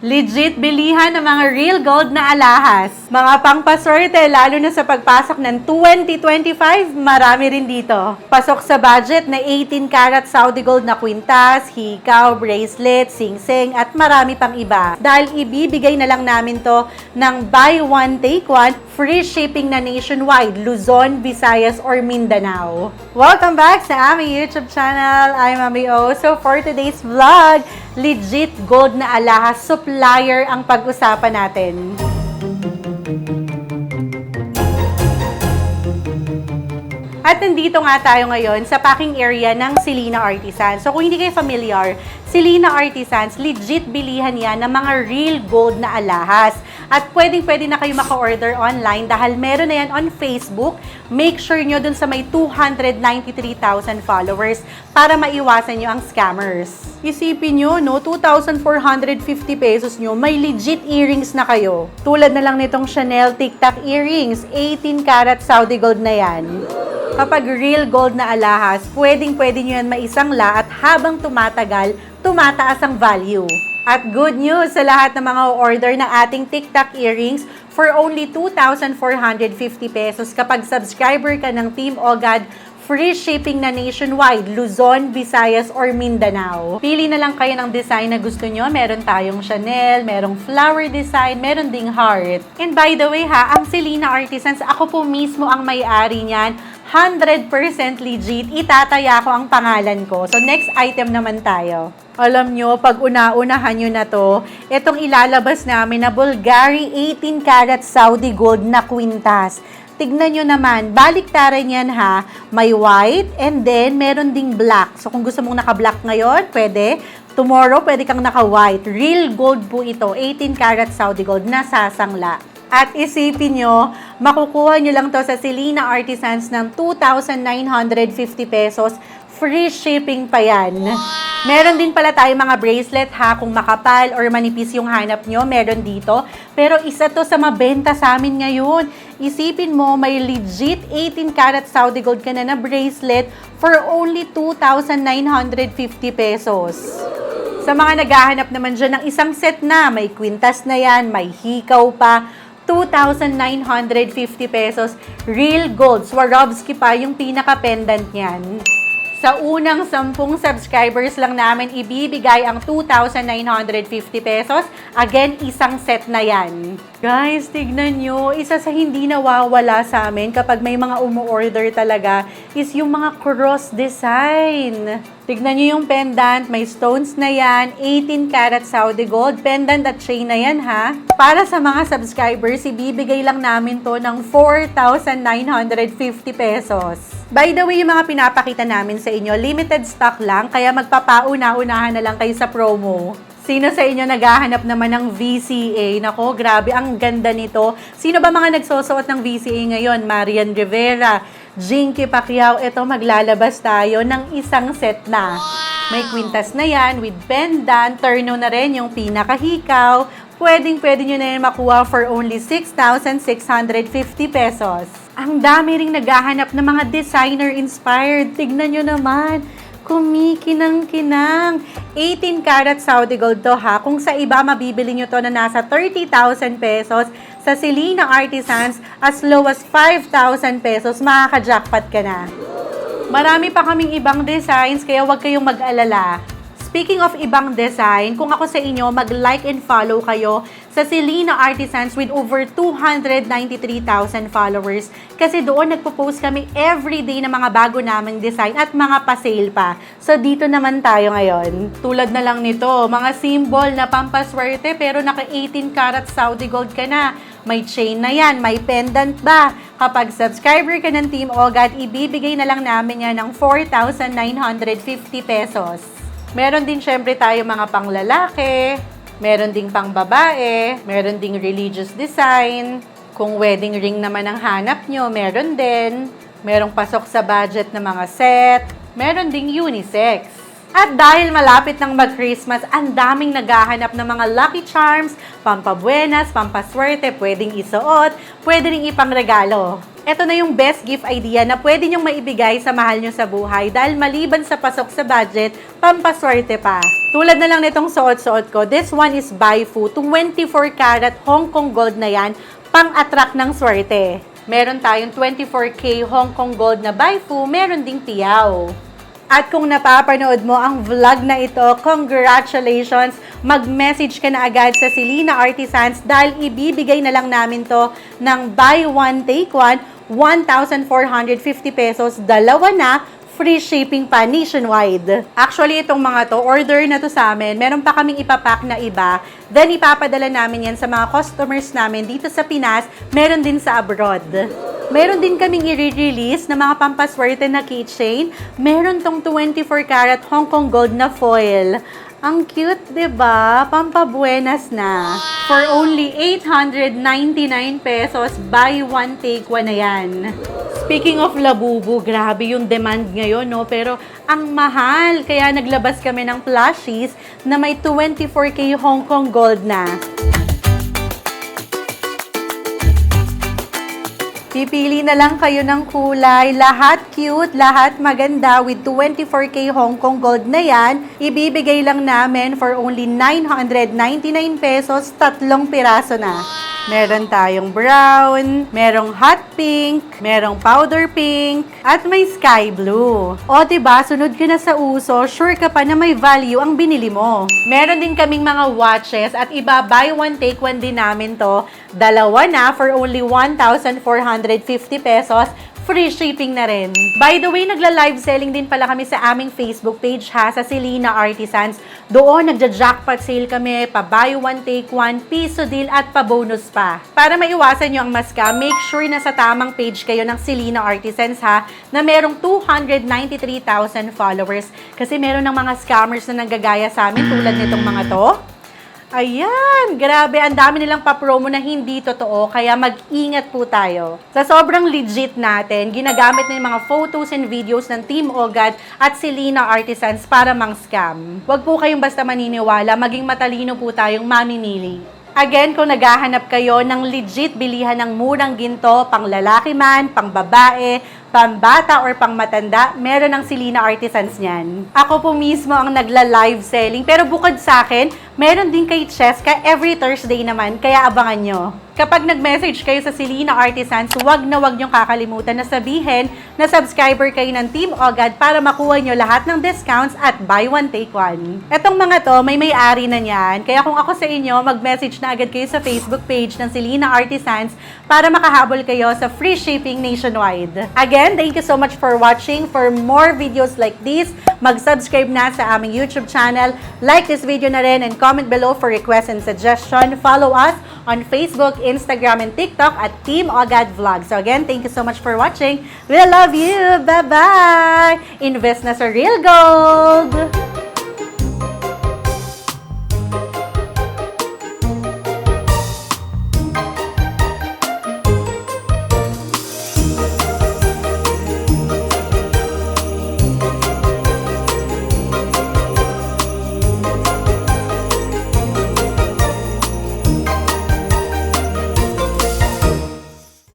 Legit bilihan ng mga real gold na alahas. Mga pangpaswerte, lalo na sa pagpasok ng 2025, marami rin dito. Pasok sa budget na 18 karat Saudi gold na kwintas, hikaw, bracelet, sing-sing, at marami pang iba. Dahil ibibigay na lang namin to ng buy one, take one, free shipping na nationwide, Luzon, Visayas, or Mindanao. Welcome back sa aming YouTube channel. I'm Mami O. So for today's vlog, legit gold na alahas supplier ang pag-usapan natin. At nandito nga tayo ngayon sa packing area ng Selina Artisans. So kung hindi kayo familiar, Selina Artisans, legit bilihan yan ng mga real gold na alahas. At pwedeng-pwede na kayo maka-order online dahil meron na yan on Facebook. Make sure nyo dun sa may 293,000 followers para maiwasan nyo ang scammers. Isipin nyo, no, 2,450 pesos nyo, may legit earrings na kayo. Tulad na lang nitong Chanel Tic-Tac earrings, 18 karat Saudi gold na yan. Kapag real gold na alahas, pwedeng-pwede nyo yan maisangla at habang tumatagal, tumataas ang value. At good news sa lahat ng mga order ng ating Tic-Tac earrings for only 2,450 pesos kapag subscriber ka ng Team Ogad, free shipping na nationwide, Luzon, Visayas, or Mindanao. Pili na lang kayo ng design na gusto nyo. Meron tayong Chanel, merong flower design, meron ding heart. And by the way ha, ang Selina Artisans, ako po mismo ang may-ari niyan. 100% legit, itataya ko ang pangalan ko. So, next item naman tayo. Alam nyo, pag una-unahan nyo na to, itong ilalabas namin na Bulgari 18 karat Saudi gold na kwintas. Tignan nyo naman, baliktaran yan ha. May white and then meron ding black. So, kung gusto mong naka-black ngayon, pwede. Tomorrow, pwede kang naka-white. Real gold po ito, 18 karat Saudi gold na sasangla. At isipin nyo, makukuha nyo lang to sa Selina Artisans ng 2,950 pesos. Free shipping pa yan. Meron din pala tayo mga bracelet ha, kung makapal or manipis yung hanap nyo, meron dito. Pero isa to sa mabenta sa amin ngayon. Isipin mo, may legit 18 karat Saudi gold ka na bracelet for only 2,950 pesos. Sa mga naghahanap naman dyan ng isang set na, may kwintas na yan, may hikaw pa, 2,950 pesos. Real gold. Swarovski pa yung pinaka-pendant niyan. Sa unang 10 subscribers lang namin, ibibigay ang 2,950 pesos. Again, isang set na yan. Guys, tignan nyo, isa sa hindi nawawala sa amin kapag may mga umu-order talaga is yung mga cross design. Tignan nyo yung pendant, may stones na yan, 18 karat Saudi gold, pendant at chain na yan ha. Para sa mga subscribers, ibibigay lang namin to ng 4,950 pesos. By the way, yung mga pinapakita namin sa inyo, limited stock lang, kaya magpapauna-unahan na lang kayo sa promo. Sino sa inyo naghahanap naman ng VCA? Nako, grabe, ang ganda nito. Sino ba mga nagsusuot ng VCA ngayon? Marian Rivera, Jinky Pacquiao, ito maglalabas tayo ng isang set na. May kwintas na yan with pendant, turno na rin yung pinakahikaw. Pwedeng-pwede nyo na yan makuha for only 6,650 pesos. Ang dami ring naghahanap ng mga designer-inspired. Tignan nyo naman. Kumikinang-kinang. 18 karat Saudi gold to ha. Kung sa iba, mabibili nyo to na nasa 30,000 pesos. Sa Selina Artisans, as low as 5,000 pesos, makaka-jackpot ka na. Marami pa kaming ibang designs, kaya huwag kayong mag-alala. Speaking of ibang design, kung ako sa inyo, mag-like and follow kayo sa Selina Artisans with over 293,000 followers. Kasi doon nagpo-post kami everyday ng mga bago naming design at mga pa-sale pa. So dito naman tayo ngayon. Tulad na lang nito, mga symbol na pampaswerte pero naka 18 karat Saudi gold ka na. May chain na yan, may pendant ba? Kapag subscriber ka ng Team Ogad, ibibigay na lang namin yan ng 4,950 pesos. Meron din syempre tayo mga panglalaki, meron ding pangbabae, meron ding religious design. Kung wedding ring naman ang hanap nyo, meron din. Merong pasok sa budget na mga set, meron ding unisex. At dahil malapit ng mag-Christmas, ang daming naghahanap ng mga lucky charms, pampabuenas, pampaswerte, pwedeng isuot, pwede ring ipangregalo. Ito na yung best gift idea na pwede nyong maibigay sa mahal nyo sa buhay dahil maliban sa pasok sa budget, pampaswerte pa. Tulad na lang nitong suot-suot ko. This one is Baifu. 24 karat Hong Kong gold na yan. Pang-attract ng swerte. Meron tayong 24K Hong Kong gold na Baifu. Meron ding Piao. At kung napapanood mo ang vlog na ito, congratulations! Mag-message ka na agad sa Selena Artisans dahil ibibigay na lang namin to ng buy one, take one, 1,450 pesos, dalawa na, free shipping pa nationwide. Actually, itong mga to, order na to sa amin. Meron pa kaming ipapack na iba. Then, ipapadala namin yan sa mga customers namin dito sa Pinas. Meron din sa abroad. Meron din kaming i-release na mga pampaswerte na keychain. Meron tong 24 karat Hong Kong gold na foil. Ang cute, 'di ba? Pampabuenas na. For only 899 pesos, buy one, take one na yan. Speaking of labubu, grabe yung demand ngayon, no? Pero ang mahal, kaya naglabas kami ng plushies na may 24K Hong Kong gold na. Pipili na lang kayo ng kulay. Lahat cute, lahat maganda with 24K Hong Kong gold na yan. Ibibigay lang namin for only 999 pesos, 3 piraso na. Meron tayong brown, merong hot pink, merong powder pink, at may sky blue. O diba, sunod ka na sa uso, sure ka pa na may value ang binili mo. Meron din kaming mga watches at iba buy one take one din namin to. Dalawa na for only 1,450 pesos. Free shipping na rin. By the way, nagla-live selling din pala kami sa aming Facebook page ha, sa Selena Artisans. Doon, nagja-jackpot sale kami, pa buy one, take one, piso deal at pa bonus pa. Para maiwasan nyo ang maska, make sure na sa tamang page kayo ng Selena Artisans ha, na merong 293,000 followers. Kasi meron ng mga scammers na nanggagaya sa amin tulad nitong mga to. Ayan, grabe, ang dami nilang pa-promo na hindi totoo, kaya mag-ingat po tayo. Sa sobrang legit natin, ginagamit na yung mga photos and videos ng Team Ogad at Selena Artisans para mang-scam. Huwag po kayong basta maniniwala, maging matalino po tayong mamimili. Again, kung naghahanap kayo ng legit bilihan ng murang ginto, pang lalaki man, pang babae, pambata or pang matanda, meron ng Selena Artisans niyan. Ako po mismo ang nagla-live selling, pero bukod sa akin, meron din kay Cheska every Thursday naman, kaya abangan nyo. Kapag nag-message kayo sa Selena Artisans, huwag na huwag nyong kakalimutan na sabihin na subscriber kayo ng Team Ogad para makuha nyo lahat ng discounts at buy one, take one. Etong mga to, may-ari na niyan, kaya kung ako sa inyo, mag-message na agad kayo sa Facebook page ng Selena Artisans para makahabol kayo sa free shipping nationwide. Again, thank you so much for watching. For more videos like this, mag-subscribe na sa aming YouTube channel. Like this video na rin and comment below for requests and suggestion. Follow us on Facebook, Instagram, and TikTok at Team Ogad Vlog. So again, thank you so much for watching. We love you. Bye-bye! Invest na sa real gold!